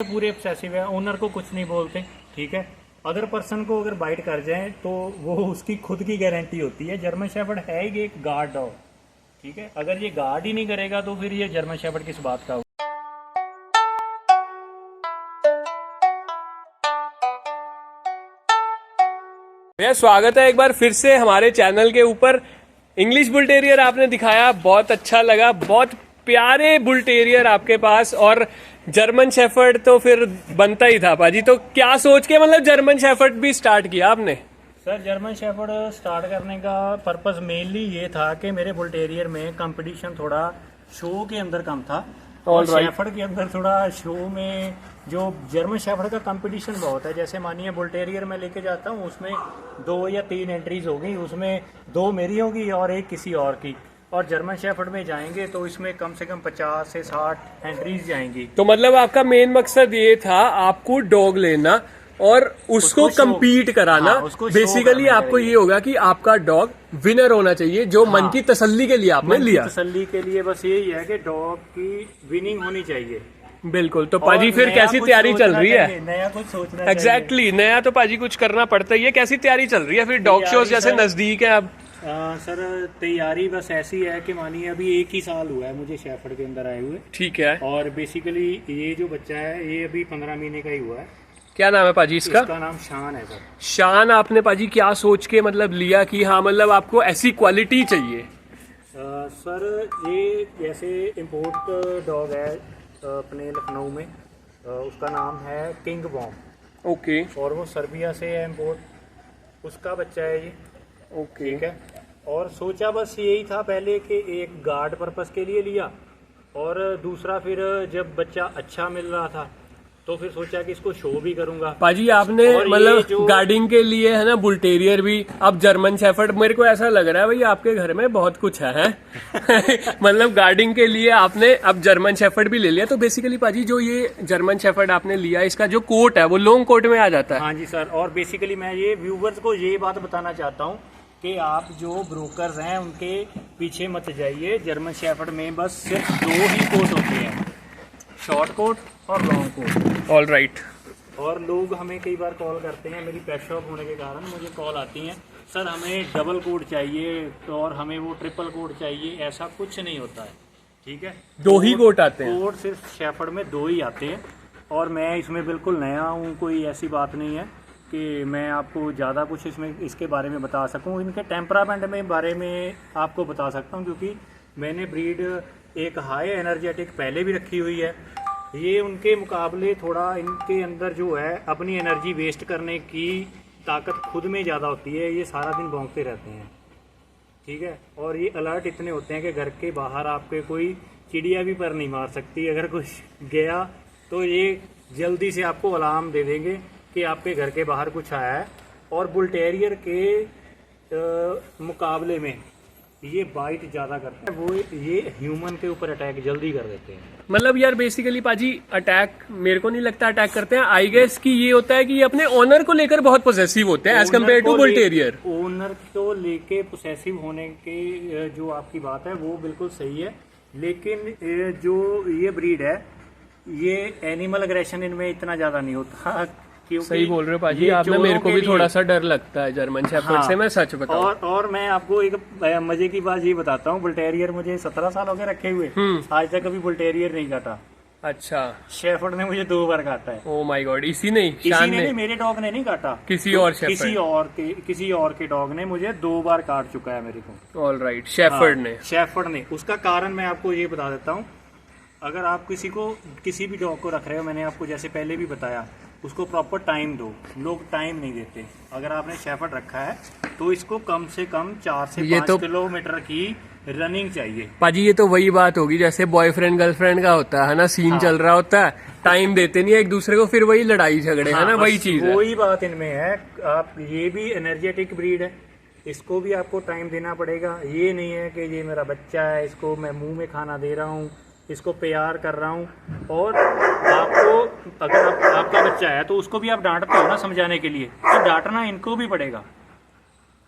पूरे ऑब्सेसिव है, ओनर को कुछ नहीं बोलते, ठीक है। अदर पर्सन को अगर बाइट कर जाए तो वो उसकी खुद की गारंटी होती है। जर्मन शेफर्ड है ही एक गार्ड डॉग, ठीक है। अगर ये गार्ड ही नहीं करेगा तो फिर ये जर्मन शेफर्ड किस बात का। भैया स्वागत है एक बार फिर से हमारे चैनल के ऊपर। इंग्लिश बुल टेरियर आपने दिखाया, बहुत अच्छा लगा, बहुत प्यारे बुल टेरियर आपके पास। और जर्मन शेफर्ड तो फिर बनता ही था पाजी, तो क्या सोच के मतलब जर्मन शेफर्ड भी स्टार्ट किया आपने? सर जर्मन शेफर्ड स्टार्ट करने का पर्पस मेनली ये था कि मेरे बुल टेरियर में कंपटीशन थोड़ा शो के अंदर कम था और शेफर्ड के अंदर थोड़ा शो में जो जर्मन शेफर्ड का कंपटीशन बहुत है। जैसे मानिए बुल टेरियर मैं लेके जाता हूँ, उसमें 2 या 3 एंट्रीज होगी, उसमें 2 मेरी होगी और 1 किसी और की। और जर्मन शेफर्ड में जाएंगे तो इसमें कम से कम 50 से 60 एंट्रीज जाएंगी। तो मतलब आपका मेन मकसद ये था आपको डॉग लेना और उसको कम्पीट कराना। हाँ, बेसिकली आपको ये होगा कि आपका डॉग विनर होना चाहिए, जो मन की तसल्ली के लिए आपने लिया। तसल्ली के लिए बस यही है कि डॉग की विनिंग होनी चाहिए। बिल्कुल। तो पाजी फिर कैसी तैयारी चल रही है? नया कुछ सोचना एग्जैक्टली नया तो पाजी कुछ करना पड़ता ही है। कैसी तैयारी चल रही है फिर? डॉग शोज जैसे नजदीक है अब। सर तैयारी बस ऐसी है कि मानिए अभी 1 ही साल हुआ है मुझे शेफर्ड के अंदर आए हुए, ठीक है। और बेसिकली ये जो बच्चा है ये अभी 15 महीने का ही हुआ है। क्या नाम है पाजी इसका? इसका नाम शान है सर। शान। आपने पाजी क्या सोच के मतलब लिया कि हाँ मतलब आपको ऐसी क्वालिटी चाहिए? सर ये जैसे इम्पोर्ट डॉग है अपने लखनऊ में, उसका नाम है किंग बॉम। ओके। और वो सर्बिया से है इम्पोर्ट, उसका बच्चा है ये। ओके, ठीक है। और सोचा बस यही था पहले कि एक गार्ड पर्पस के लिए लिया, और दूसरा फिर जब बच्चा अच्छा मिल रहा था तो फिर सोचा कि इसको शो भी करूंगा। पाजी आपने मतलब गार्डिंग के लिए है ना बुल टेरियर भी, अब जर्मन शेफर्ड। मेरे को ऐसा लग रहा है भाई आपके घर में बहुत कुछ है मतलब गार्डिंग के लिए आपने अब जर्मन शेफर्ड भी ले लिया। तो बेसिकली पाजी जो ये जर्मन शेफर्ड आपने लिया, इसका जो कोट है वो लॉन्ग कोट में आ जाता है। हाँ जी सर। और बेसिकली मैं ये व्यूवर्स को ये बात बताना चाहता हूँ कि आप जो ब्रोकर्स हैं उनके पीछे मत जाइए। जर्मन शेफर्ड में बस सिर्फ 2 ही कोट होते हैं, शॉर्ट कोट और लॉन्ग कोट। All right. और लोग हमें कई बार कॉल करते हैं, मेरी पेट शॉप होने के कारण मुझे कॉल आती हैं, सर हमें डबल कोट चाहिए और हमें वो ट्रिपल कोट चाहिए। ऐसा कुछ नहीं होता है, ठीक है। 2 ही कोट आते हैं। कोट सिर्फ शेफर्ड में 2 ही आते हैं। और मैं इसमें बिल्कुल नया हूँ, कोई ऐसी बात नहीं है कि मैं आपको ज़्यादा कुछ इसके बारे में बता सकूँ। इनके टेम्परामेंट में बारे में आपको बता सकता हूँ, क्योंकि मैंने ब्रीड एक हाई एनर्जेटिक पहले भी रखी हुई है। ये उनके मुकाबले थोड़ा इनके अंदर जो है अपनी एनर्जी वेस्ट करने की ताकत खुद में ज़्यादा होती है। ये सारा दिन भौंकते रहते हैं, ठीक है। और ये अलर्ट इतने होते हैं कि घर के बाहर आपके कोई चिड़िया भी पर नहीं मार सकती। अगर कुछ गया तो ये जल्दी से आपको अलार्म दे देंगे कि आपके घर के बाहर कुछ आया है। और बुल टेरियर के मुकाबले में ये बाइट ज़्यादा करते हैं, वो ये ह्यूमन के ऊपर अटैक जल्दी कर देते हैं। मतलब यार बेसिकली पाजी अटैक मेरे को नहीं लगता अटैक करते हैं। आई गेस कि ये होता है कि ये अपने ओनर को लेकर बहुत पोसेसिव होते हैं as compared to bull terrier. Owner को लेके पोसेसिव होने के जो आपकी बात है वो बिल्कुल सही है, लेकिन जो ये ब्रीड है ये एनिमल अग्रेशन इनमें इतना ज़्यादा नहीं होता। सही बोल रहे हो पाजी आपने, मेरे को भी थोड़ा सा डर लगता है जर्मन शेफर्ड से, मैं सच बताऊं। और मैं आपको एक मजे की बात ये बताता हूँ, बुल टेरियर मुझे 17 साल हो गए रखे हुए, आज तक कभी बुल टेरियर नहीं काटा। अच्छा। शेफर्ड ने मुझे 2 बार काटा है। Oh my God. इसी ने मेरे डॉग ने नहीं काटा, किसी और किसी और के डॉग ने मुझे 2 बार काट चुका है मेरे को। All right. शेफर्ड ने। उसका कारण मैं आपको ये बता देता हूँ। अगर आप किसी भी डॉग को रख रहे हो, मैंने आपको जैसे पहले भी बताया, उसको प्रॉपर टाइम दो। लोग टाइम नहीं देते। अगर आपने शेफर्ड रखा है तो इसको कम से कम 4 से 5 किलोमीटर की रनिंग चाहिए। पाजी ये तो वही बात होगी जैसे बॉयफ्रेंड गर्लफ्रेंड का होता है ना, सीन चल रहा होता है, टाइम देते नहीं है एक दूसरे को, फिर वही लड़ाई झगड़े है ना, वही चीज है। वही बात इनमें है। आप ये भी एनर्जेटिक ब्रीड है, इसको भी आपको टाइम देना पड़ेगा। ये नहीं है कि ये मेरा बच्चा है, इसको मैं मुंह में खाना दे रहा हूँ, इसको प्यार कर रहा हूँ। और आपको अगर आपका बच्चा है तो उसको भी आप डांटते हो ना समझाने के लिए, तो डांटना इनको भी पड़ेगा।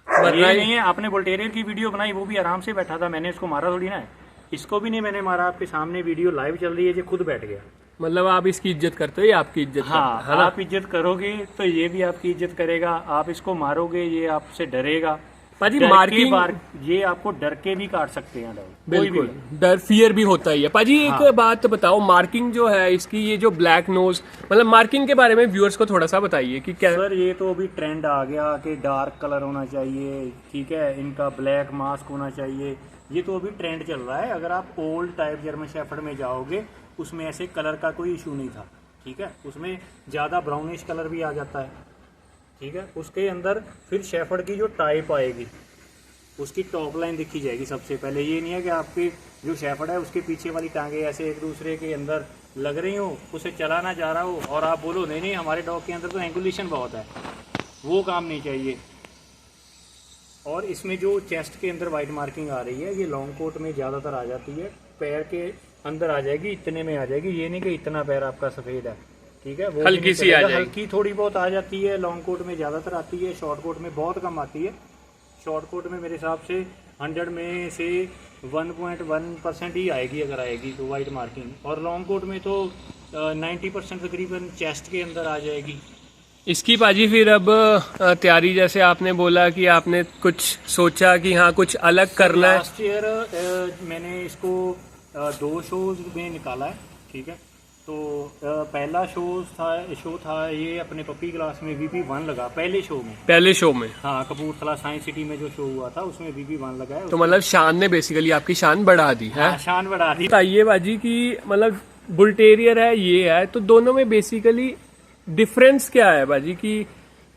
ये नहीं है आपने बुल टेरियर की वीडियो बनाई, वो भी आराम से बैठा था, मैंने इसको मारा थोड़ी ना है। इसको भी नहीं मैंने मारा, आपके सामने वीडियो लाइव चल रही है, ये खुद बैठ गया। मतलब आप इसकी इज्जत करते हो, ये आपकी इज्जत हाँ, करता है ना? आप इज्जत करोगे तो ये भी आपकी इज्जत करेगा। आप इसको मारोगे ये आपसे डरेगा। पाजी डर के मार्किंग ये आपको डर के भी काट सकते हैं डॉग, कोई भी। बिल्कुल डर फियर भी होता ही है। पाजी एक हाँ। बात बताओ, मार्किंग जो है इसकी, ये जो ब्लैक नोज, मतलब मार्किंग के बारे में व्यूअर्स को थोड़ा सा बताइए कि क्या। सर ये तो अभी ट्रेंड आ गया कि डार्क कलर होना चाहिए, ठीक है, इनका ब्लैक मास्क होना चाहिए। ये तो अभी ट्रेंड चल रहा है। अगर आप ओल्ड टाइप जर्मन शेफर्ड में जाओगे उसमें ऐसे कलर का कोई इशू नहीं था, ठीक है। उसमें ज़्यादा ब्राउनिश कलर भी आ जाता है, ठीक है। उसके अंदर फिर शेफर्ड की जो टाइप आएगी उसकी टॉप लाइन दिखी जाएगी सबसे पहले। ये नहीं है कि आपकी जो शेफर्ड है उसके पीछे वाली टांगे ऐसे एक दूसरे के अंदर लग रही हो, उसे चला ना जा रहा हो और आप बोलो नहीं नहीं हमारे डॉग के अंदर तो एंकुलेशन बहुत है, वो काम नहीं चाहिए। और इसमें जो चेस्ट के अंदर वाइट मार्किंग आ रही है ये लॉन्ग कोट में ज़्यादातर आ जाती है, पैर के अंदर आ जाएगी, इतने में आ जाएगी। ये नहीं कि इतना पैर आपका सफ़ेद है, ठीक है, वो हल्की सी आ जाएगी। हल्की थोड़ी बहुत आ जाती है, लॉन्ग कोट में ज़्यादातर आती है, शॉर्ट कोट में बहुत कम आती है। शॉर्ट कोट में मेरे हिसाब से 100 में से 1.1% ही आएगी, अगर आएगी तो वाइट मार्किंग। और लॉन्ग कोट में तो 90% तकरीबन चेस्ट के अंदर आ जाएगी। इसकी पाजी फिर अब तैयारी, जैसे आपने बोला कि आपने कुछ सोचा कि हाँ कुछ अलग करना है। लास्ट ईयर मैंने इसको 2 शोज में निकाला है, ठीक है। तो पहला शो था ये अपने पपी क्लास में VP1 लगा पहले शो में। हाँ, कपूरथला साइंस सिटी में जो शो हुआ था उसमें VP1 लगा है। तो मतलब शान ने बेसिकली आपकी शान बढ़ा दी है। हाँ, शान बढ़ा दी। बताइए बाजी कि मतलब बुल टेरियर है, ये है, तो दोनों में बेसिकली डिफरेंस क्या है बाजी? कि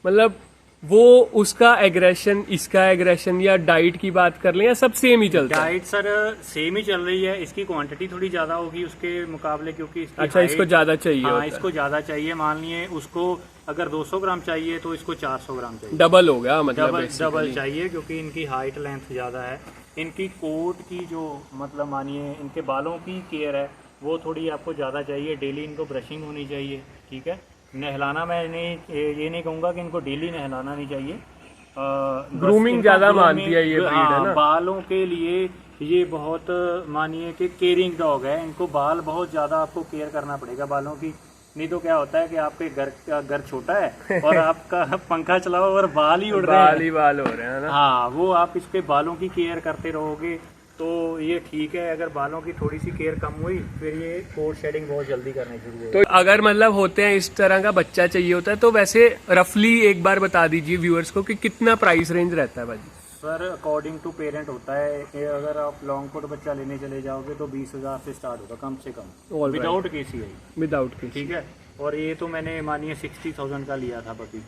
मतलब वो उसका एग्रेशन, इसका एग्रेशन, या डाइट की बात कर लें, या सब सेम ही चलता है? डाइट सर सेम ही चल रही है, इसकी क्वांटिटी थोड़ी ज्यादा होगी उसके मुकाबले, क्योंकि इसकी अच्छा, इसको ज्यादा चाहिए हाँ, होता है। इसको ज्यादा चाहिए। मान लिए उसको अगर 200 ग्राम चाहिए तो इसको 400 ग्राम चाहिए, डबल हो गया मतलब। डबल चाहिए, क्योंकि इनकी हाइट लेंथ ज़्यादा है। इनकी कोट की जो मतलब मानिए इनके बालों की केयर है वो थोड़ी आपको ज़्यादा चाहिए। डेली इनको ब्रशिंग होनी चाहिए, ठीक है। नहलाना मैं ये नहीं कहूँगा कि इनको डेली नहलाना नहीं चाहिए। ग्रूमिंग ज़्यादा मानती है ये ब्रीड, है ना? बालों के लिए ये बहुत मानिए कि केयरिंग डॉग है। इनको बाल बहुत ज़्यादा आपको केयर करना पड़ेगा बालों की, नहीं तो क्या होता है कि आपके घर छोटा है और आपका पंखा चलाओ और बाल ही उड़ रहे हैं, बाल हो रहे हैं ना। हाँ, वो आप इसके बालों की केयर करते रहोगे तो ये ठीक है। अगर बालों की थोड़ी सी केयर कम हुई फिर ये कोट शेडिंग बहुत जल्दी करने शुरू हो। तो अगर मतलब होते हैं इस तरह का बच्चा चाहिए होता है तो वैसे रफली एक बार बता दीजिए व्यूअर्स को कि कितना प्राइस रेंज रहता है भाजी? सर अकॉर्डिंग टू पेरेंट होता है कि अगर आप लॉन्ग कोट बच्चा लेने चले जाओगे तो 20,000 से स्टार्ट होगा कम से कम, विदाउट KCI। विदाउट केसी, ठीक है। और ये तो मैंने मानिए 60,000 का लिया था पपी,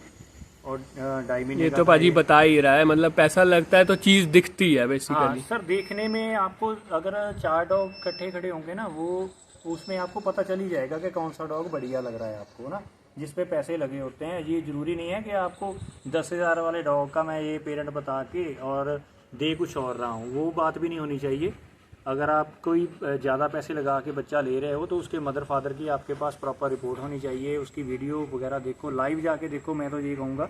और 2.5 महीने ये का तो था भाजी ये। बता ही रहा है, मतलब पैसा लगता है तो चीज दिखती है हाँ बेसिकली। सर, देखने में आपको अगर 4 डॉग इकट्ठे खड़े होंगे ना, वो उसमें आपको पता चल ही जाएगा कि कौन सा डॉग बढ़िया लग रहा है आपको ना, जिस पे पैसे लगे होते हैं। ये जरूरी नहीं है कि आपको 10,000 वाले डॉग का मैं ये पेरेंट बता के और दे कुछ और रहा हूँ, वो बात भी नहीं होनी चाहिए। अगर आप कोई ज़्यादा पैसे लगा के बच्चा ले रहे हो तो उसके मदर फादर की आपके पास प्रॉपर रिपोर्ट होनी चाहिए। उसकी वीडियो वगैरह देखो, लाइव जाके देखो। मैं तो ये कहूँगा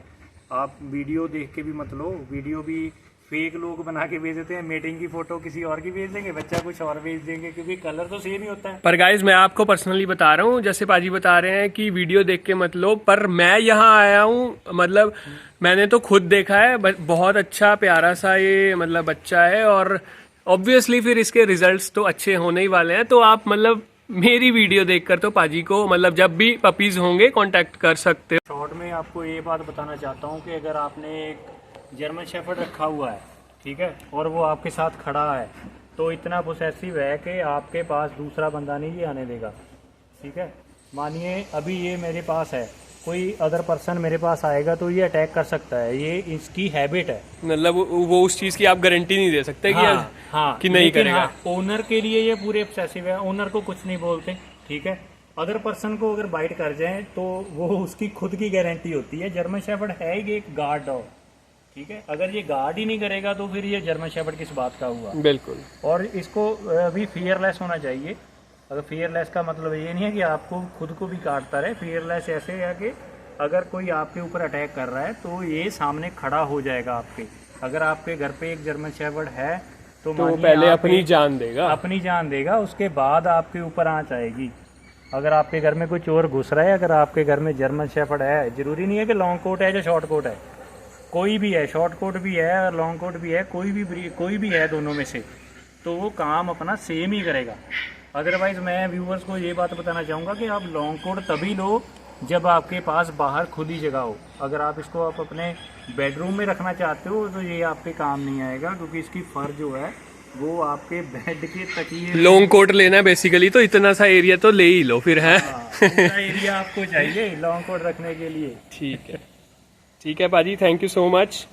आप वीडियो देख के भी मत लो, वीडियो भी फेक लोग बना के भेज देते हैं। मीटिंग की फोटो किसी और की भेज देंगे, बच्चा कुछ और भेज देंगे, क्योंकि कलर तो सेम ही होता है। पर गाइज मैं आपको पर्सनली बता रहा हूँ, जैसे पाजी बता रहे हैं कि वीडियो देख के मत लो, पर मैं यहाँ आया हूँ, मतलब मैंने तो खुद देखा है, बहुत अच्छा प्यारा सा ये मतलब बच्चा है, और ऑब्वियसली फिर इसके रिजल्ट्स तो अच्छे होने ही वाले हैं। तो आप मतलब मेरी वीडियो देखकर तो पाजी को मतलब जब भी पपीज होंगे कांटेक्ट कर सकते हो। शॉर्ट में आपको ये बात बताना चाहता हूँ कि अगर आपने एक जर्मन शेफर्ड रखा हुआ है, ठीक है, और वो आपके साथ खड़ा है, तो इतना पोसेसिव है कि आपके पास दूसरा बंदा नहीं ये आने देगा, ठीक है। मानिए अभी ये मेरे पास है, कोई अदर पर्सन मेरे पास आएगा तो ये अटैक कर सकता है, ये इसकी हैबिट है। मतलब वो उस चीज की आप गारंटी नहीं दे सकते कि हाँ, कि नहीं करेगा। हाँ, ओनर के लिए ये पूरे ऑब्सेसिव है, ओनर को कुछ नहीं बोलते, ठीक है। अदर पर्सन को अगर बाइट कर जाए तो वो उसकी खुद की गारंटी होती है। जर्मन शेफर्ड है ही एक गार्ड डॉग, ठीक है। अगर ये गार्ड ही नहीं करेगा तो फिर ये जर्मन शेफर्ड किस बात का हुआ? बिल्कुल। और इसको अभी फियरलेस होना चाहिए। अगर फियरलेस का मतलब ये नहीं है कि आपको खुद को भी काटता रहे। फियरलेस ऐसे है कि अगर कोई आपके ऊपर अटैक कर रहा है तो ये सामने खड़ा हो जाएगा आपके। अगर आपके घर पे एक जर्मन शेफर्ड है तो पहले अपनी जान देगा, उसके बाद आपके ऊपर आँच आएगी। अगर आपके घर में कोई चोर घुस रहा है, अगर आपके घर में जर्मन शेफर्ड है, ज़रूरी नहीं है कि लॉन्ग कोट है या शॉर्ट कोट है, कोई भी है, शॉर्ट कोट भी है और लॉन्ग कोट भी है, कोई भी है दोनों में से, तो वो काम अपना सेम ही करेगा। अदरवाइज़ मैं व्यूअर्स को ये बात बताना चाहूँगा कि आप लॉन्ग कोट तभी लो जब आपके पास बाहर खुली जगह हो। अगर आप इसको आप अपने बेडरूम में रखना चाहते हो तो ये आपके काम नहीं आएगा, क्योंकि इसकी फर जो है वो आपके बेड के तकिए। लॉन्ग कोट लेना है बेसिकली, तो इतना सा एरिया तो ले ही लो फिर है। एरिया आपको चाहिए लॉन्ग कोट रखने के लिए। ठीक है, ठीक है पाजी, थैंक यू सो मच।